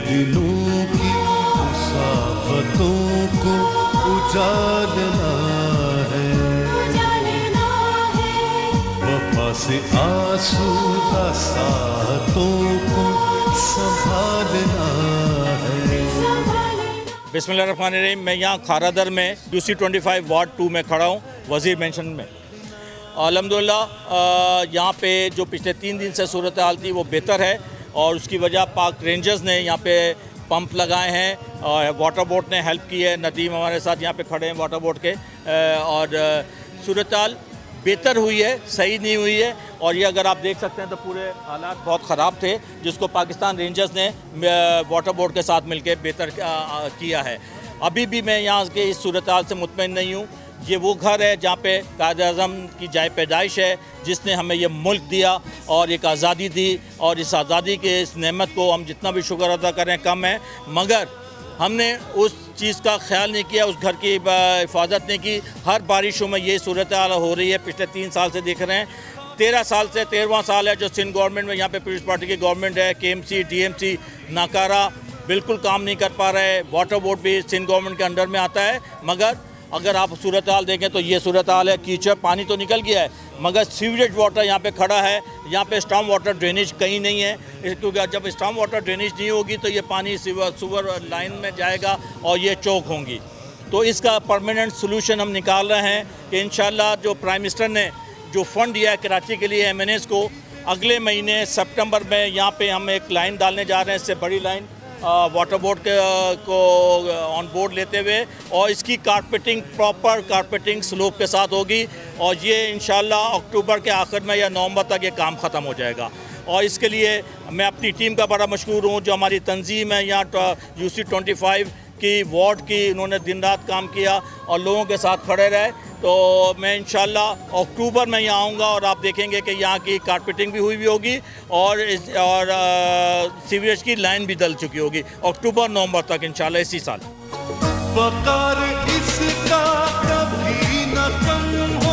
दिलों की मुसाफतों को उजालना है, वफा से आसूदा सातों को संभालना है। बिस्मिल्लाहिर्रहमानिर्रहीम। मैं यहाँ खारादर में UC 25 वार्ड 2 में खड़ा हूँ, वज़ीर मेंशन में। अल्हम्दुलिल्लाह यहाँ पे जो पिछले 3 दिन से सूरत हाल थी वो बेहतर है, और उसकी वजह पाक रेंजर्स ने यहाँ पे पंप लगाए हैं और वाटर बोट ने हेल्प की है। नदीम हमारे साथ यहाँ पे खड़े हैं वाटर बोट के, और सूरत हाल बेहतर हुई है, सही नहीं हुई है। और ये अगर आप देख सकते हैं तो पूरे हालात बहुत ख़राब थे, जिसको पाकिस्तान रेंजर्स ने वाटर बोर्ड के साथ मिलकर बेहतर किया है। अभी भी मैं यहाँ के इस सूरत हाल से मुतमईन नहीं हूँ। ये वो घर है जहाँ पे कायद-ए-आज़म की जाए पैदाइश है, जिसने हमें ये मुल्क दिया और एक आज़ादी दी, और इस आज़ादी के इस नेमत को हम जितना भी शुक्र अदा करें कम है। मगर हमने उस चीज़ का ख्याल नहीं किया, उस घर की हिफाजत नहीं की। हर बारिशों में ये सूरत हाल हो रही है, पिछले 3 साल से देख रहे हैं। 13 साल से 13वां साल है जो सिंध गवर्नमेंट में यहाँ पे पीपल्स पार्टी की गवर्नमेंट है। KMC DMC नाकारा बिल्कुल काम नहीं कर पा रहे। वाटर बोर्ड भी सिंध गवर्नमेंट के अंडर में आता है, मगर अगर आप सूरत हाल देखें तो ये सूरत हाल है। कीचड़ पानी तो निकल गया है, मगर सीवरेज वाटर यहाँ पे खड़ा है। यहाँ पे स्टॉर्म वाटर ड्रेनेज कहीं नहीं है, क्योंकि जब स्टॉर्म वाटर ड्रेनेज नहीं होगी तो ये पानी सीवर लाइन में जाएगा और ये चौक होंगी। तो इसका परमानेंट सोल्यूशन हम निकाल रहे हैं कि इंशाल्लाह जो प्राइम मिनिस्टर ने जो फ़ंड दिया है कराची के लिए MNAs को, अगले महीने सितंबर में यहाँ पे हम एक लाइन डालने जा रहे हैं, इससे बड़ी लाइन वाटर बोर्ड को ऑन बोर्ड लेते हुए, और इसकी कारपेटिंग प्रॉपर कारपेटिंग स्लोप के साथ होगी, और ये इंशाल्लाह अक्टूबर के आखिर में या नवंबर तक ये काम ख़त्म हो जाएगा। और इसके लिए मैं अपनी टीम का बड़ा मशकूर हूँ, जो हमारी तंजीम है यहाँ UC 25 की वार्ड की, उन्होंने दिन रात काम किया और लोगों के साथ खड़े रहे। तो मैं इंशाल्लाह अक्टूबर में यहाँ आऊँगा और आप देखेंगे कि यहाँ की कारपेटिंग भी हुई होगी और सीवरेज की लाइन भी डल चुकी होगी अक्टूबर नवंबर तक इंशाल्लाह इसी साल। वक़ार इसका कभी न कम